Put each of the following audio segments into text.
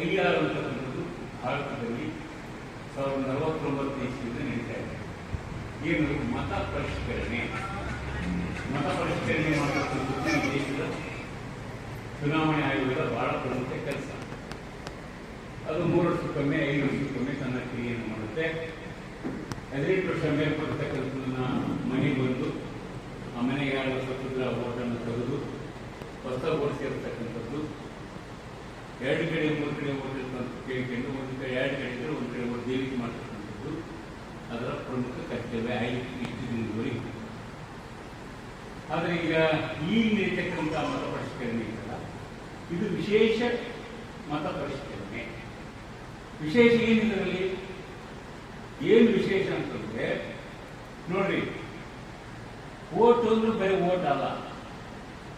IR ಅಂತಕ್ಕಂಥದ್ದು ಭಾರತದಲ್ಲಿ 1949 ಇಸ್ವಿಯಿಂದ ನಡೀತಾ ಇದೆ. ಏನು ಮತ ಪರಿಷ್ಕರಣೆ ಮಾಡತಕ್ಕಂಥದ್ದು ಈ ದೇಶದ ಚುನಾವಣೆ ಆಯೋಗದ ಬಹಳ ಪ್ರಮುಖ ಕೆಲಸ. ಅದು 3 ವರ್ಷಕ್ಕೊಮ್ಮೆ 5 ವರ್ಷಕ್ಕೊಮ್ಮೆ ತನ್ನ ಕ್ರಿಯೆಯನ್ನು ಮಾಡುತ್ತೆ. 18 ವರ್ಷ ಮೇಲ್ಪಡ್ತಕ್ಕಂಥದ್ದನ್ನ ಮನೆಗೆ ಬಂದು ಆ ಮನೆಗೆ ಆಳುವ ಸ್ವತಂತ್ರ ಓಟನ್ನು ತೆಗೆದು ಹೊಸ ಓಟ್ ಸೇರ್ತಕ್ಕಂಥದ್ದು, 2 ಕಡೆ 3 ಕಡೆ ಓಟ್ ಇರ್ತಂತ ಕೇಳಿಕೊಂಡು ಒಂದು ಕಡೆ 2 ಕಡೆ ಇದ್ದರೆ ಒಂದು ಕಡೆ ಓಟ್ ದೇವಿಕೆ ಮಾಡ್ತಕ್ಕಂಥದ್ದು ಅದರ ಪ್ರಮುಖ ಕರ್ತವ್ಯ ಆಯ್ತು ಇಷ್ಟು ದಿನದವರೆಗೆ. ಆದರೆ ಈಗ ಈ ನಡೀತಕ್ಕಂಥ ಮತ ಪರಿಷ್ಕರಣೆ ಇದಲ್ಲ, ಇದು ವಿಶೇಷ ಮತ ಪರಿಷ್ಕರಣೆ. ವಿಶೇಷ ಏನಿದರಲ್ಲಿ ಏನು ವಿಶೇಷ ಅಂತಂದ್ರೆ ನೋಡ್ರಿ, ಓಟ್ ಅಂದ್ರೆ ಬರೀ ಓಟ್ ಅಲ್ಲ.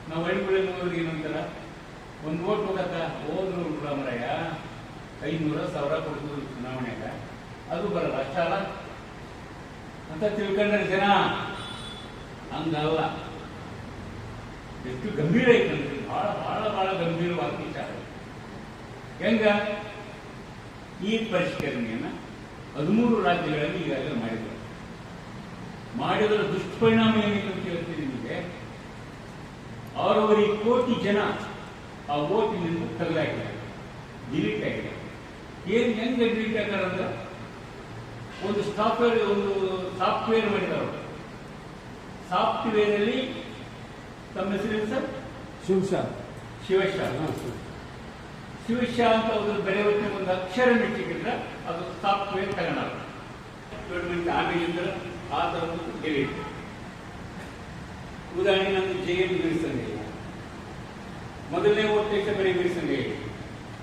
ನಾವು ಹಳ್ಳಿಗಳಲ್ಲಿ ಏನಂತಾರ, ಒಂದು ಓಟ್ ಹೋಗತ್ತ ಹೋದ್ರು ಮರಯ್ಯ 500,000 ಕೊಡ್ತೀವಿ ಚುನಾವಣೆಗ, ಅದು ಬರಲ್ಲ ಅಷ್ಟಲ್ಲ ಅಂತ ತಿಳ್ಕೊಂಡ್ರೆ ಜನ. ಹಂಗಲ್ಲ, ಎಷ್ಟು ಗಂಭೀರ ಐತಂದ್ರೆ ಬಹಳ ಬಹಳ ಬಹಳ ಗಂಭೀರವಾದ ವಿಚಾರ. ಹೆಂಗ ಈ ಪರಿಷ್ಕರಣೆಯನ್ನ 13 ರಾಜ್ಯಗಳಲ್ಲಿ ಈಗಾಗಲೇ ಮಾಡಿದರ ದುಷ್ಪರಿಣಾಮ ಏನಿದೆ ಅಂತ ಹೇಳ್ತೀನಿ ನಿಮಗೆ. 6.5 ಕೋಟಿ ಜನ ಆ ಓಟಿನಿಂದ ತೆಗೆದಾಕಿದ್ದಾರೆ, ಡಿಲೀಟ್ ಆಗಿದೆ. ಹೆಂಗೆ ಡಿಲೀಟ್ ಆಗ್ತಾರೆ ಅಂದ್ರೆ ಒಂದು ಸಾಫ್ಟ್ವೇರ್ ಮಾಡಿದವರು. ಸಾಫ್ಟ್ವೇರ್ ಅಲ್ಲಿ ತಮ್ಮ ಹೆಸರೇನು ಸರ್? ಶಿವಶಾ ಅಂತ ಅದ್ರ ಬೆಲೆ ಹೊತ್ತಿನ ಒಂದು ಅಕ್ಷರ ಮೆಚ್ಚಿದ್ರೆ ಅದು ಸಾಫ್ಟ್ವೇರ್ ತಗೊಂಡ ಆಮೇಲಿಂದ ಆ ಥರದ್ದು ಡಿಲೀಟ್. ಉದಾಹರಣೆ ನಂದು JM ಬಿಡಿಸಂಗೆ ಮೊದಲನೇ ಓಟ್ ತೆಗೆದ ಬರೀ ಬಿಡಿಸಂಗೆ,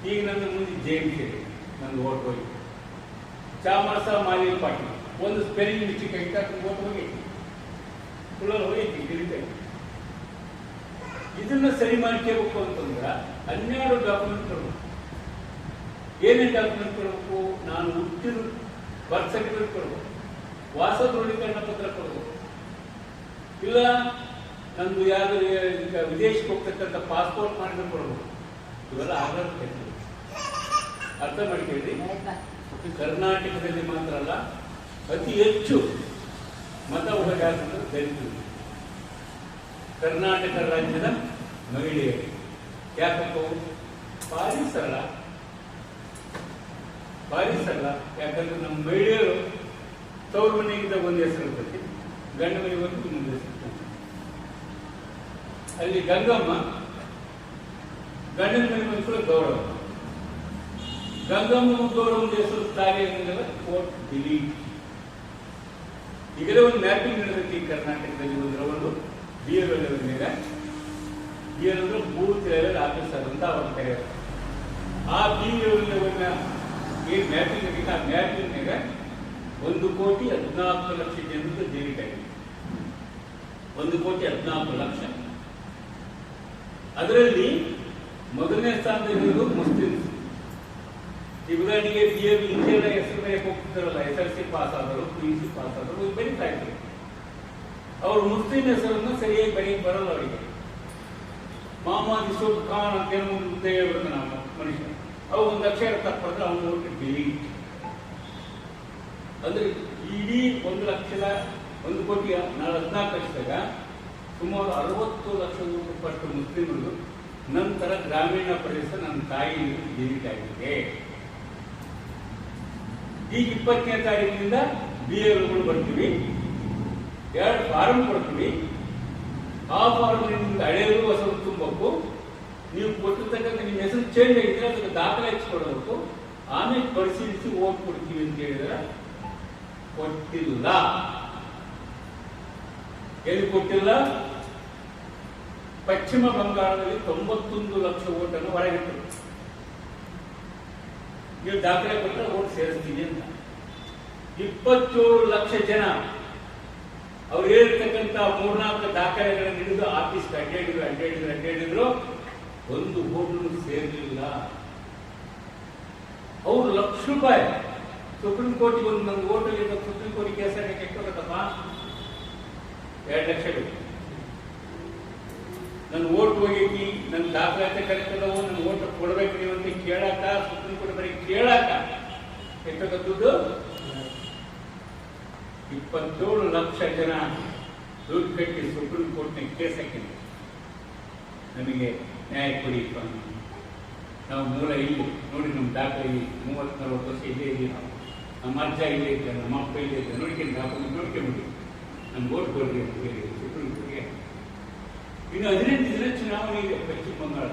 ಈಗ ನಂದು ಮುಂದೆ JM ಸೇರಿ ನಂದು ಓಟ್ ಹೋಗಿ. ಚಾಮರಸ ಮಾಲಿನ್ ಪಾಟೀಲ್ ಒಂದು ಸ್ಪೆಲ್ಲಿಂಗ್ ಮಿಸ್ಟೇಕ್ ಆಯ್ತಾ ಓಟ್ ಹೋಗೈತಿ, ಹೋಗೈತಿ ಡಿಲೀಟ್ ಆಗಿ. ಇದನ್ನ ಸರಿ ಮಾಡ್ಕೋಬೇಕು ಅಂತಂದ್ರೆ 12 ಡಾಕ್ಯುಮೆಂಟ್ ಕೊಡಬೇಕು. ಏನೇನು ಡಾಕ್ಯುಮೆಂಟ್ ಕೊಡಬೇಕು? ನಾನು ಹುಟ್ಟಿದ ಬರ್ತ್ ಸರ್ಟಿಫಿಕೇಟ್ ಕೊಡಬೇಕು, ವಾಸ ದೃಢೀಕರಣ ಪತ್ರ ಕೊಡಬೇಕು, ಇಲ್ಲ ನಂದು ಯಾವ್ದು ವಿದೇಶಕ್ಕೆ ಹೋಗ್ತಕ್ಕಂಥ ಪಾಸ್ಪೋರ್ಟ್ ಮಾಡಿದ್ರೆ ಕೊಡಬೇಕು. ಇವೆಲ್ಲ ಆಧಾರ್ ಅರ್ಥ ಮಾಡ್ಕೊಳ್ಳಿ. ಕರ್ನಾಟಕದಲ್ಲಿ ಮಾತ್ರ ಅಲ್ಲ, ಅತಿ ಹೆಚ್ಚು ಮತ ಹೋಗಲಾರ್ದು ದಲಿತರು ಕರ್ನಾಟಕ ರಾಜ್ಯದ ಮಹಿಳೆಯರು. ಯಾಕಪ್ಪ? ಭಾರಿ ಸರಳ. ಯಾಕಂದ್ರೆ ನಮ್ಮ ಮಹಿಳೆಯರು ತವ್ರ ಮನೆಗಿದ್ದಾಗ ಒಂದು ಹೆಸರು ಇರ್ತೈತಿ, ಗಂಡ ಮನೆಗೆ ಒಂದು ಇನ್ನೊಂದು ಹೆಸರು ಇರ್ತೈತಿ. ಅಲ್ಲಿ ಗಂಗಮ್ಮ ಗಂಡನ ಮನೆಗೆ ಬಂದು ಗೌರವ, ಗಂಗಮ್ಮ ಗೌರವ ಒಂದು ಹೆಸರು ತಾಯಿ ಓಟ್ ಡಿಲೀಟ್. ಈಗಲೇ ಒಂದು ಮ್ಯಾಪಿಂಗ್ ನಡೆದೈತಿ ಕರ್ನಾಟಕದಲ್ಲಿ. ಒಂದು BLO ಲೆವೆಲ್ ಮೇಲೆ, BLO ಅಂದ್ರೆ ಬೂತ್ ಲೆವೆಲ್ ಆಫೀಸರ್ ಅಂತ ಅವ್ರ ಕರೆಯೋದು. ಆ BLO ಲೆವೆಲ್ನ ಏನು ಮ್ಯಾಪಿಂಗ್ ಆಗಿದೆ, ಆ ಮ್ಯಾಪಿಂಗ್ ಮೇಲೆ 1,14,00,000 ಜನರು ಡಿಲೀಟ್ ಆಗಿದೆ. 1,14,00,000. ಅದರಲ್ಲಿ ಮೊದಲನೇ ಸ್ಥಾನದಲ್ಲಿರೋದು ಮುಸ್ಲಿಮ್ಸ್. ಈ ಉದಾಹರಣೆಗೆ BA ಇಂಜಿನಿಯರ್ ಹೆಸರು ಬರೆಯಕ್ಕೆ ಹೋಗ್ತಿದ್ದಾರಲ್ಲ, SSLC ಪಾಸ್ ಆದರು, PUC ಪಾಸ್ ಆದರು, ಬರೀತಾ ಇದ್ರು. ಅವರು ಮುಸ್ಲಿಂ ಹೆಸರನ್ನು ಸರಿಯಾಗಿ ಬರೆಯಕ್ಕೆ ಬರಲ್ಲ ಅವರಿಗೆ. ಮೊಹಮ್ಮದ್ ಯೂಸುಫ್ ಖಾನ್ ಅಂತ ಏನೋ ಒಂದು ಹುದ್ದೆ ಹೇಳ್ಬೇಕು ನಾವು ಮನುಷ್ಯ, ಅವು ಒಂದು ಅಕ್ಷರ ತಪ್ಪಿದ್ರೆ ಅವನು ಓಟ್ ಡಿಲೀಟ್. ಅಂದ್ರೆ ಇಡೀ 1,14,00,000ದಾಗ ಸುಮಾರು 60 ಲಕ್ಷದಷ್ಟು ಮುಸ್ಲಿಮರು. ನಂತರ ಗ್ರಾಮೀಣ ಪ್ರದೇಶ ನನ್ನ ತಾಯಿ ಡಿಲೀಟ್ ಆಗಿದೆ. ಈಗ 20ನೇ ತಾರೀಕಿನಿಂದ BLOಗಳು ಬರ್ತೀವಿ, 2 ಫಾರಂ ಕೊಡ್ತೀವಿ. ಆ ಫಾರ್ಮ್ನಿಂದ ಹಳೆಯದು ಹೊಸದು ತುಂಬಬೇಕು. ನೀವು ಕೊಟ್ಟಿರ್ತಕ್ಕಂಥ ನಿಮ್ಮ ಹೆಸರು ಚೇಂಜ್ ಆಗಿದ್ರೆ ಅದಕ್ಕೆ ದಾಖಲೆ ಹಚ್ಕೊಡ್ಬೇಕು. ಆಮೇಲೆ ಪರಿಶೀಲಿಸಿ ಓಟ್ ಕೊಡ್ತೀವಿ ಅಂತ ಹೇಳಿದ್ರೆ ಕೊಟ್ಟಿಲ್ಲ. ಎಲ್ಲಿ ಕೊಟ್ಟಿಲ್ಲ? ಪಶ್ಚಿಮ ಬಂಗಾಳದಲ್ಲಿ 91 ಲಕ್ಷ ಓಟನ್ನು ಹೊರಗಿಟ್ಟರು. ನೀವು ದಾಖಲೆ ಕೊಟ್ಟರೆ ಓಟ್ ಸೇರಿಸ್ತೀನಿ ಅಂತ. 27 ಲಕ್ಷ ಜನ ಅವ್ರು ಹೇಳಿರ್ತಕ್ಕಂಥ 3-4 ದಾಖಲೆಗಳನ್ನು ಹಿಡಿದು ಆಫೀಸ್ಗೆ ಅಡ್ಡಾಡಿದ್ರು, ಒಂದು ಓಟನ್ನು ಸೇರಲಿಲ್ಲ. ಅವರು ಲಕ್ಷ ರೂಪಾಯಿ ಸುಪ್ರೀಂ ಕೋರ್ಟ್ಗೆ ಒಂದು ನಂದು ಓಟ್ ಸುಪ್ರೀಂ ಕೋರ್ಟ್ ಕೇಸ್ ಕೆಟ್ಟೋಗತ್ತಪ್ಪ, 2 ಲಕ್ಷ ಬೇಕು. ನನ್ನ ಓಟ್ ಹೋಗೈತಿ, ನನ್ನ ದಾಖಲಾತಿ ಕರೆಕ್ಟ್ ಅದಾವು, ನನ್ನ ಓಟ್ ಕೊಡ್ಬೇಕು ನೀವು ಅಂತ ಕೇಳಾಕ, ಸುಪ್ರೀಂ ಕೋರ್ಟ್ ಬರೀ ಕೇಳಾಕ ಎಷ್ಟೊತ್ತ ದುಡ್ಡು 27 ಲಕ್ಷ ಜನ ದುಡ್ಡು ಕಟ್ಟಿ ಸುಪ್ರೀಂ ಕೋರ್ಟ್ನ ಕೇಸ್ ಹಾಕಿದ್ರು. ನಮಗೆ ನ್ಯಾಯ ಕೊಡಿಪ್ಪ, ನಾವು ಮೂಲ ಇಲ್ಲಿ ನೋಡಿ, ನಮ್ಮ ದಾಖಲೆ 30-40 ವರ್ಷ ಇಲ್ಲೇ ಇದ್ದೀವಿ. ನಾವು ನಮ್ಮ ಅಜ್ಜ ಇಲ್ಲೇ ಇದ್ದಾರೆ, ನಮ್ಮ ಅಪ್ಪ ಇಲ್ಲೇ ಇದ್ದಾರೆ, ನೋಡ್ಕೊಂಡು ಡಾಕ್ಯುಮೆಂಟ್ ನೋಡ್ಕೊಂಡ್ಬಿಟ್ಟು ನಮ್ಗೆ ಓಟ್ ಕೊಡ್ರಿ ಅಂತ ಹೇಳಿ ಸುಪ್ರೀಂ ಕೋರ್ಟ್ಗೆ. ಇನ್ನು 18 ದಿನ ಚುನಾವಣೆ ಇದೆ ಪಶ್ಚಿಮ ಬಂಗಾಳ.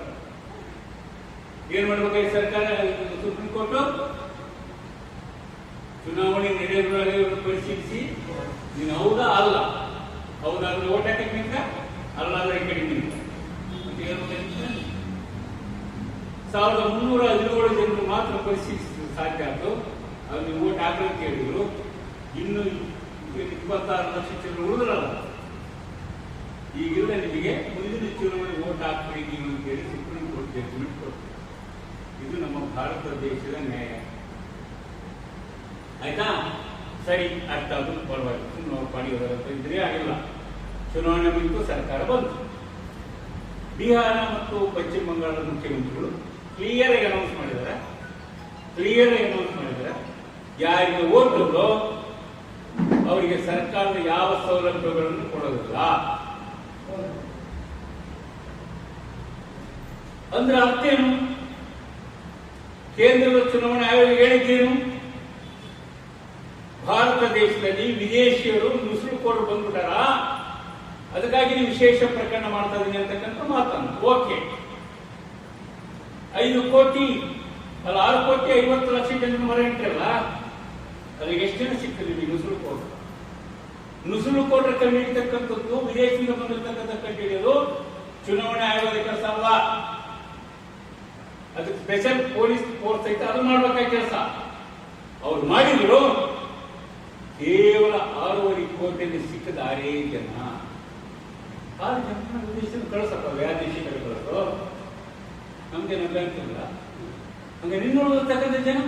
ಏನ್ ಮಾಡ್ಬೇಕಾಗಿ ಸರ್ಕಾರ? ಸುಪ್ರೀಂ ಕೋರ್ಟ್ ಚುನಾವಣೆ ನಡೆಯೋದ್ರೊಳಗೆ ಪರಿಶೀಲಿಸಿ ನೀನು ಹೌದಾ ಅಲ್ಲ, ಹೌದಾದ್ರೆ ಓಟ್ ಹಾಕಕ್ಕೆ ನಿಂತ, ಅಲ್ಲ ಅಂದ್ರೆ ಈ ಕಡೆ ನಿಂತ ಅಂತ ಹೇಳ್ಬೇಕು. 1317 ಜನರು ಮಾತ್ರ ಪರಿಶೀಲಿಸಲು ಸಾಧ್ಯ ಆಯ್ತು. ಅದು ನೀವು ಓಟ್ ಹಾಕಲು ಕೇಳಿದ್ರು. ಇನ್ನು 26 ಲಕ್ಷ ಜನರು ಉಳಿದ್ರಲ್ಲ, ಈಗಿಲ್ಲ ನಿಮಗೆ ಮುಂದಿನ ಚುನಾವಣೆ ಓಟ್ ಹಾಕ್ಬೇಕು ನೀವು ಅಂತೇಳಿ ಸುಪ್ರೀಂ ಕೋರ್ಟ್ ಜಡ್ಜ್ಮೆಂಟ್ ಕೊಡ್ತೀವಿ. ಇದು ನಮ್ಮ ಭಾರತ ದೇಶದ ನ್ಯಾಯ. ಆಯ್ತಾ? ಸರಿ, ಅರ್ಥ ಅದು ಪರವಾಗಿತ್ತು. ನಾವು ಪಾಡಿಯೋದರಂತ ಇದ್ರೆ ಆಗಿಲ್ಲ. ಚುನಾವಣೆ ಬಿಟ್ಟು ಸರ್ಕಾರ ಬಂತು. ಬಿಹಾರ ಮತ್ತು ಪಶ್ಚಿಮ ಬಂಗಾಳದ ಮುಖ್ಯಮಂತ್ರಿಗಳು ಕ್ಲಿಯರ್ ಆಗಿ ಅನೌನ್ಸ್ ಮಾಡಿದ್ದಾರೆ. ಯಾರಿಗೆ ಓಟ್ ಹೋದೋ ಅವರಿಗೆ ಸರ್ಕಾರದ ಯಾವ ಸೌಲಭ್ಯಗಳನ್ನು ಕೊಡೋದಿಲ್ಲ. ಅಂದ್ರೆ ಅರ್ಥ ಏನು? ಕೇಂದ್ರದ ಚುನಾವಣಾ ಆಯೋಗ ಹೇಳಿದ್ದೇನು? ಭಾರತ ದೇಶದಲ್ಲಿ ವಿದೇಶಿಯರು ನುಸುಳುಕೋರು ಬಂದ್ಬಿಟ್ಟಾರ, ಅದಕ್ಕಾಗಿ ವಿಶೇಷ ಪ್ರಕರಣ ಮಾಡ್ತಾ ಇದೀನಿ ಅಂತಕ್ಕಂಥ ಮಾತನ್ನು. ಓಕೆ, 5 ಕೋಟಿ ಅಲ್ಲ 6 ಕೋಟಿ 50 ಲಕ್ಷ ಜನರು ಮರ ಇಟ್ಟರಲ್ಲ, ಅದಕ್ಕೆ ಎಷ್ಟು ಜನ ಸಿಗ್ತದೆ ನಿಮಗೆ ನುಸುಳುಕೋರು? ನುಸುಳುಕೋಟ್ರ ಕಂಡು ಹಿಡಿತಕ್ಕಂಥದ್ದು, ವಿದೇಶದಿಂದ ಬಂದಿರತಕ್ಕಂಥ ಕಂಡು ಹಿಡಿಯೋದು ಚುನಾವಣಾ ಆಯೋಗದ ಕೆಲಸ ಅಲ್ಲ. ಅದಕ್ಕೆ ಸ್ಪೆಷಲ್ ಪೊಲೀಸ್ ಫೋರ್ಸ್ ಐತೆ, ಅದು ಮಾಡ್ಬೇಕಾದ ಕೆಲಸ. ಅವ್ರು ಮಾಡಿದ್ರು ಕೇವಲ 6.5 ಕೋಟಿಯಲ್ಲಿ ಸಿಕ್ಕದ 6 ಜನ. 6 ಜನ ವಿದೇಶದಿಂದ ಕಳಿಸಪ್ಪ, ಯಾವ ದೇಶಕ್ಕೆ ಕಳಿಸೋದು? ನಮ್ಗೆ ಅಭ್ಯಂತರಲ್ಲ. ಹಂಗೆ ನಿನ್ನೋಳತಕ್ಕಂಥ ಜನ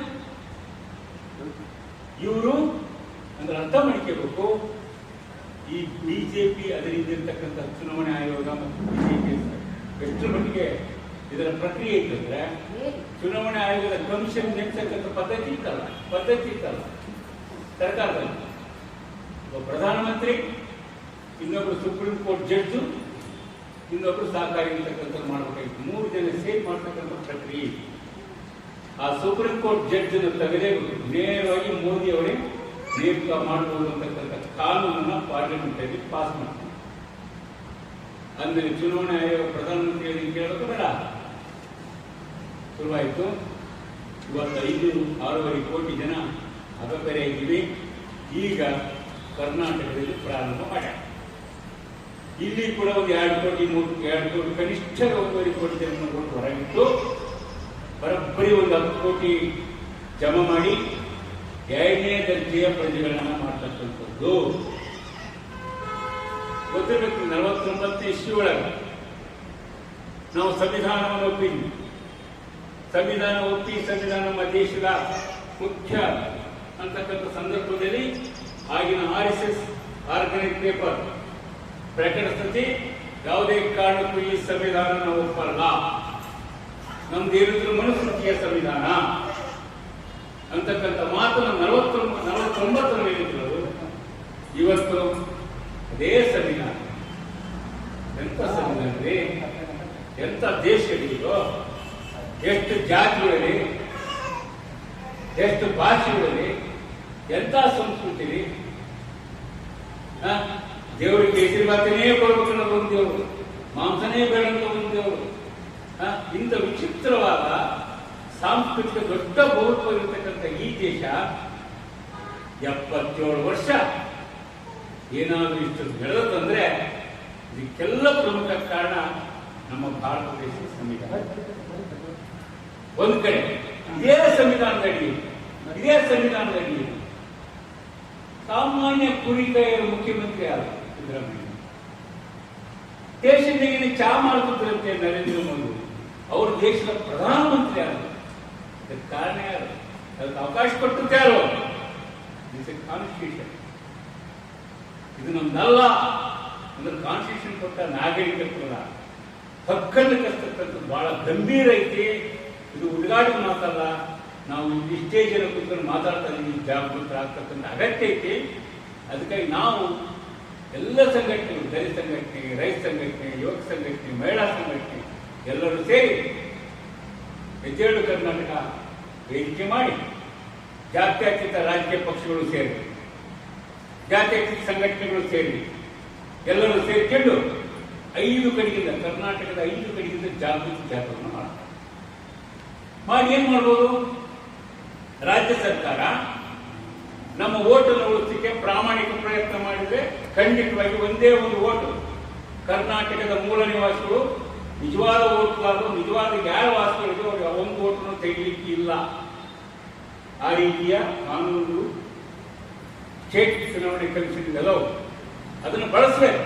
ಇವರು ಅಂದ್ರೆ ಅರ್ಥ ಮಾಡ್ಕೋಬೇಕು. ಈ ಬಿಜೆಪಿ ಅದರಿಂದ ಇರ್ತಕ್ಕಂಥ ಚುನಾವಣಾ ಆಯೋಗ ಮತ್ತು ಬಿಜೆಪಿ ಎಷ್ಟರ ಮಟ್ಟಿಗೆ ಇದರ ಪ್ರಕ್ರಿಯೆ ಇತ್ತಂದ್ರೆ, ಚುನಾವಣಾ ಆಯೋಗದ ಕಮಿಷನ್ ನೇಮಿಸತಕ್ಕಂಥ ಪದ್ಧತಿ ಇತ್ತಲ್ಲ ಸರ್ಕಾರದಲ್ಲಿ. ಒಬ್ಬ ಪ್ರಧಾನಮಂತ್ರಿ, ಇನ್ನೊಬ್ರು ಸುಪ್ರೀಂ ಕೋರ್ಟ್ ಜಡ್ಜು, ಇನ್ನೊಬ್ರು ಸಹಕಾರಿ ಇರ್ತಕ್ಕಂಥ ಮಾಡಬೇಕಾಗಿತ್ತು. 3 ಜನ ಸೇರಿ ಮಾಡ್ತಕ್ಕಂಥ ಪ್ರಕ್ರಿಯೆ. ಆ ಸುಪ್ರೀಂ ಕೋರ್ಟ್ ಜಡ್ಜ್ ತೆಗೆದೇ ನೇರವಾಗಿ ಮೋದಿ ಅವರೇ ನೇಮಕ ಮಾಡಬಹುದು ಅಂತಕ್ಕಂಥ ಕಾನೂನನ್ನ ಪಾರ್ಲಿಮೆಂಟ್ ಅಲ್ಲಿ ಪಾಸ್ ಮಾಡ್ತಾರೆ. ಅಂದ್ರೆ ಚುನಾವಣಾ ಆಯೋಗ ಪ್ರಧಾನಮಂತ್ರಿ ಕೇಳಬೇಕು ಬೇಡ, ಶುರುವಾಯಿತು. ಇವತ್ತು 6.5 ಕೋಟಿ ಜನ ಅಗಬೇರೆ ಇದ್ದೀವಿ. ಈಗ ಕರ್ನಾಟಕದಲ್ಲಿ ಪ್ರಾರಂಭ ಮಾಡ್ಯಾರ. ಇಲ್ಲಿ ಕೂಡ ಒಂದು 2 ಕೋಟಿ 2 ಕೋಟಿ ಕನಿಷ್ಠ 1.5 ಕೋಟಿ ಜನ ಹೊರಗಿಟ್ಟು ಬರೋಬ್ಬರಿ ಒಂದು 10 ಕೋಟಿ ಜಮಾ ಮಾಡಿ 2ನೇ ದರ್ಜೆಯ ಪ್ರಜೆಗಳನ್ನ ಮಾಡ್ತಕ್ಕಂಥದ್ದು. ಗೊತ್ತಿರಬೇಕು, 49 ಇಸ್ವಿ ಒಳಗೆ ನಾವು ಸಂವಿಧಾನವನ್ನು ಒಪ್ಪಿದ್ವಿ. ಸಂವಿಧಾನ ನಮ್ಮ ದೇಶದ ಮುಖ್ಯ ಅಂತಕ್ಕಂಥ ಸಂದರ್ಭದಲ್ಲಿ ಆಗಿನ RSS ಆರ್ಗನೈಸ್ ಪೇಪರ್ ಪ್ರಕಟಿಸಿ ಯಾವುದೇ ಕಾರಣಕ್ಕೂ ಈ ಸಂವಿಧಾನ ನಾವು ಒಪ್ಪಲ್ಲ, ನಮ್ದೇನಿದ್ರು ಮನುಸ್ಮೃತಿಯ ಸಂವಿಧಾನ ಅಂತಕ್ಕಂಥ ಮಾತನ್ನು 49 ಹೇಳಿದ್ರು. ಇವತ್ತು ಅದೇ ಸಂವಿಧಾನ. ಎಂತ ಸಂವಿಧಾನ ರೀ! ಎಂತ ದೇಶಗಳಿಗೋ, ಎಷ್ಟು ಜಾತಿಗಳಲ್ಲಿ, ಎಷ್ಟು ಭಾಷೆಗಳಲ್ಲಿ, ಎಂತ ಸಂಸ್ಕೃತಿ. ದೇವರಿಗೆ ಕೇಸರಿ ಬಾತನೇ ಕೊಡ್ಬೇಕನ್ನೋದು ಒಂದು ದೇವರು, ಮಾಂಸನೇ ಬೇಡ ಅಂತ ಒಂದು ದೇವರು. ಇಂಥ ವಿಚಿತ್ರವಾದ ಸಾಂಸ್ಕೃತಿಕ ದೊಡ್ಡ ಬಹುತ್ವ ಇರತಕ್ಕಂಥ ಈ ದೇಶ 77 ವರ್ಷ ಏನಾದರೂ ಇಷ್ಟು ಬೆಳೆದಂದ್ರೆ ಇದಕ್ಕೆಲ್ಲ ಪ್ರಮುಖ ಕಾರಣ ನಮ್ಮ ಭಾರತ ದೇಶದ ಸಂವಿಧಾನ. ಒಂದು ಕಡೆ ಇದೇ ಸಂವಿಧಾನದಡಿ ಸಾಮಾನ್ಯ ಕುರಿಕಾಯರ ಮುಖ್ಯಮಂತ್ರಿ ಆದ ಸಿದ್ದರಾಮಯ್ಯ. ದೇಶದಲ್ಲಿ ಚಾ ಮಾಡ್ತಿದ್ರಂತೆ ನರೇಂದ್ರ ಮೋದಿ, ಅವರು ದೇಶದ ಪ್ರಧಾನಮಂತ್ರಿ ಆದರು. ಅದಕ್ಕೆ ಕಾರಣ ಯಾರು? ಅದಕ್ಕೆ ಅವಕಾಶ ಕೊಟ್ಟದ್ದು ಯಾರು? ಕಾನ್ಸ್ಟಿಟ್ಯೂಷನ್. ಇದು ನಮ್ದಲ್ಲ ಅಂದ್ರೆ ಕಾನ್ಸ್ಟಿಟ್ಯೂಷನ್ ಕೊಟ್ಟ ನಾಗರಿಕತ್ವದ ಹಕ್ಕನ್ನು ಕರ್ತಕ್ಕಂಥದ್ದು ಬಹಳ ಗಂಭೀರ ಐತಿ. ಇದು ಉದ್ಘಾಟನೆ ಮಾತಲ್ಲ. ನಾವು ಇಷ್ಟೇ ಜನ ಕೂತ್ಕೊಂಡು ಮಾತಾಡ್ತಾ ಇದ್ದೀವಿ, ಜಾಗೃತರಾಗ್ತಕ್ಕಂಥ ಅಗತ್ಯ ಐತಿ. ಅದಕ್ಕಾಗಿ ನಾವು ಎಲ್ಲ ಸಂಘಟನೆಗಳು, ದಲಿತ ಸಂಘಟನೆ, ರೈತ ಸಂಘಟನೆ, ಯುವಕ ಸಂಘಟನೆ, ಮಹಿಳಾ ಸಂಘಟನೆ ಎಲ್ಲರೂ ಸೇರಿ ಹೆಜ್ಜೇಳು ಕರ್ನಾಟಕ ವೇದಿಕೆ ಮಾಡಿ ಜಾತ್ಯತೀತ ರಾಜಕೀಯ ಪಕ್ಷಗಳು ಸೇರಿ, ಜಾತ್ಯತೀತ ಸಂಘಟನೆಗಳು ಸೇರಿ ಎಲ್ಲರೂ ಸೇರಿಕೊಂಡು 5 ಕಡೆಯಿಂದ, ಕರ್ನಾಟಕದ 5 ಕಡೆಯಿಂದ ಜಾಗೃತಿ ಜಾಥಾವನ್ನು ಮಾಡಿ ಏನ್ ಮಾಡ್ಬೋದು? ರಾಜ್ಯ ಸರ್ಕಾರ ನಮ್ಮ ಓಟನ್ನು ಉಳಿಸಲಿಕ್ಕೆ ಪ್ರಾಮಾಣಿಕ ಪ್ರಯತ್ನ ಮಾಡಿದ್ರೆ ಖಂಡಿತವಾಗಿ ಒಂದೇ ಒಂದು ಓಟು ಕರ್ನಾಟಕದ ಮೂಲ ನಿವಾಸಿಗಳು, ನಿಜವಾದ ಓಟುಗಾರರು, ನಿಜವಾದ ಯಾರ ವಾಸಿಗಳಿಗೂ ಅವರಿಗೆ ಒಂದು ಓಟನ್ನು ತೆಗಿಲಿಕ್ಕೆ ಇಲ್ಲ. ಆ ರೀತಿಯ ಕಾನೂನು ಸ್ಟೇಟ್ ಚುನಾವಣೆ ಕಮಿಷನ್ ಎಲ್ಲವೂ ಅದನ್ನು ಬಳಸಬೇಕು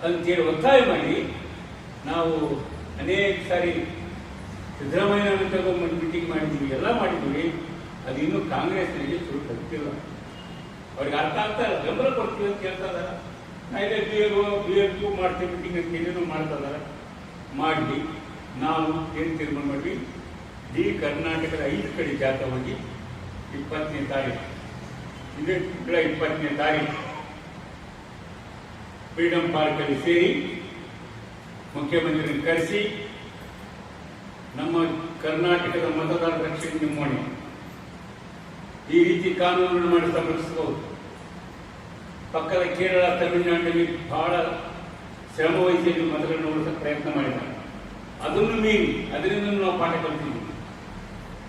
ಅಂತೇಳಿ ಒತ್ತಾಯ ಮಾಡಿ ನಾವು ಅನೇಕ ಸಾರಿ ಸಿದ್ದರಾಮಯ್ಯ ತಗೊಂಡು ಮೀಟಿಂಗ್ ಮಾಡಿದ್ದೀವಿ, ಎಲ್ಲ ಮಾಡಿದ್ದೀವಿ. ಅದು ಇನ್ನೂ ಕಾಂಗ್ರೆಸ್ನಲ್ಲಿ ಶುರು ಕಲಿತಿಲ್ಲ. ಅವ್ರಿಗೆ ಅರ್ಥ ಆಗ್ತಾ ಇಲ್ಲ. ಬೆಂಬಲ ಕೊಡ್ತೀವಿ ಅಂತ ಕೇಳ್ತಾ ಇದಾರೆ. ನಾಳೆ BLO ಮಾಡ್ತೀವಿ ಮೀಟಿಂಗ್ ಅಂತ ಏನೇನೋ ಮಾಡ್ತಾ ಇದಾರೆ. ಮಾಡಿ ನಾವು ಏನು ತೀರ್ಮಾನ ಮಾಡ್ವಿ, ಇಡೀ ಕರ್ನಾಟಕದ 5 ಕಡೆ ಜಾಥಾ ಹೋಗಿ 20ನೇ ತಾರೀಕು, ಇದೇ ತಿಂಗಳ 20ನೇ ತಾರೀಕು ಫ್ರೀಡಂ ಪಾರ್ಕಲ್ಲಿ ಸೇರಿ ಮುಖ್ಯಮಂತ್ರಿಯನ್ನು ಕರೆಸಿ ನಮ್ಮ ಕರ್ನಾಟಕದ ಮತದಾರ ರಕ್ಷಣೆ ನಿಮ್ಮೋಣಿ ಈ ರೀತಿ ಕಾನೂನನ್ನು ಮಾಡಿ ಸಂರಕ್ಷಿಸಬಹುದು. ಪಕ್ಕದ ಕೇರಳ, ತಮಿಳುನಾಡಿನಲ್ಲಿ ಬಹಳ ಶ್ರಮ ವಹಿಸಿ ಮತಗಳನ್ನು ಉಳಿಸಲು ಪ್ರಯತ್ನ ಮಾಡಿದ್ದಾರೆ. ಅದನ್ನು ಮೀರಿ, ಅದರಿಂದ ನಾವು ಪಾಠ ಕಲಿತೀವಿ.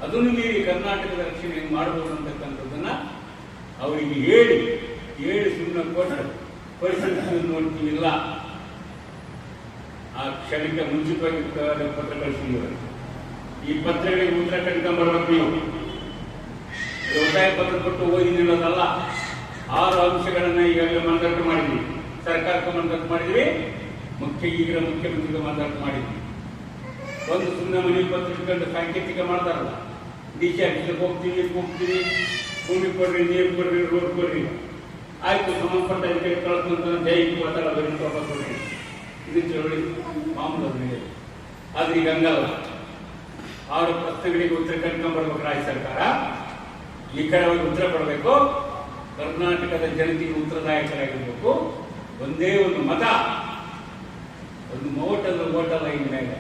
ಅದನ್ನು ಮೀರಿ ಕರ್ನಾಟಕದ ರಕ್ಷಣೆಯನ್ನು ಮಾಡಬಹುದು ಅಂತಕ್ಕಂಥದ್ದನ್ನ ಅವರಿಗೆ ಹೇಳಿ ಸುಮ್ಮನೆ ಕೊಟ್ಟು ಪರಿಸ್ಥಿತಿ ನೋಡ್ತೀವಿಲ್ಲ. ಆ ಕ್ಷಣಕ್ಕೆ ಮುಂಚಿತವಾಗಿ ಪತ್ರ ಕಳಿಸಿದ್ದೀವಿ. ಈ ಪತ್ರಗಳಿಗೆ ಉತ್ತರ ಕಂಡ್ಕೊಂಡ್ಬರ್ಬೇಕು. ನೀವು ಒತ್ತಾಯ ಪತ್ರ ಕೊಟ್ಟು ಓದಿ ನಿಲ್ಲೋದಲ್ಲ. 6 ಅಂಶಗಳನ್ನ ಈಗಾಗಲೇ ಮನದಟ್ಟು ಮಾಡಿದ್ವಿ, ಸರ್ಕಾರಕ್ಕೆ ಮನದಟ್ಟು ಮಾಡಿದ್ವಿ, ಈಗಿನ ಮುಖ್ಯಮಂತ್ರಿಗೆ ಮನದಟ್ಟು ಮಾಡಿದ್ವಿ. ಒಂದು ಸುಮ್ಮನೆ ಮನೆ ಪತ್ರ ಇಟ್ಕೊಂಡು ಸಾಂಕೇತಿಕ ಮಾಡ್ತಾರಲ್ಲ, ಡಿಸಿ ಆಫೀಸಕ್ಕೆ ಹೋಗ್ತೀವಿ, ಭೂಮಿ ಕೊಡ್ರಿ, ನೀರು ಕೊಡ್ರಿ, ರೋಡ್ ಕೊಡ್ರಿ, ಆಯ್ತು ಸಂಬಂಧಪಟ್ಟ ಕಳಿಸ್ಕೊಂತ ಜೈಲಿಗೆ ಮಾತಾಡೋದು ವಾಪಸ್ ಕೊಡ್ರಿ. ಇದು ಚಳವಳಿ ಮಾಮೂಲು. ಆದ್ರೆ ಈಗ ಹಂಗಲ್ಲ. 6 ಪ್ರಶ್ನೆಗಳಿಗೆ ಉತ್ತರ ಕಂಡ್ಕೊಂಡ್ಬರ್ಬೇಕು ರಾಜ್ಯ ಸರ್ಕಾರ. ಈ ಕಡೆ ಉತ್ತರ ಕೊಡಬೇಕು. ಕರ್ನಾಟಕದ ಜನತೆಗೆ ಉತ್ತರದಾಯಕರಾಗಿರ್ಬೇಕು. ಒಂದೇ ಒಂದು ಮತ, ಒಂದು ಓಟಲ್ಲ ಇನ್ ಮೇಲೆ.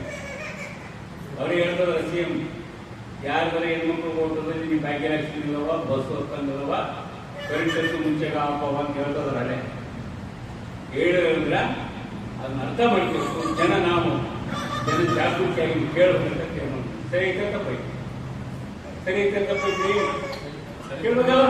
ಅವರೇ ಹೇಳ್ತಾರೆ CM, ಯಾರ್ದಾರ ಹೆಣ್ಮಕ್ಳು ಓಟದ ನಿಮಗೆ ಭಾಗ್ಯಲಕ್ಷ್ಮಿ ಇಲ್ಲವ, ಬಸ್ ಹೊತ್ತಂಗಿಲ್ಲವ, ಕರೆಂಟ್ ಮುಂಚೆ ಹಾಕವ ಅಂತ ಹೇಳ್ತದಾರೆ. ಹೇಳಿದ್ರೆ ಅದನ್ನ ಅರ್ಥ ಮಾಡ್ಬೇಕು. ನಾವು ಜನ ಜಾಗೃತಿಯಾಗಿ ಕೇಳಬೇಕಂತ ಸರಿ ಐತೆ ತಪ್ಪೈತಿ ಕೇಳ್ಬೇಕಲ್ಲ.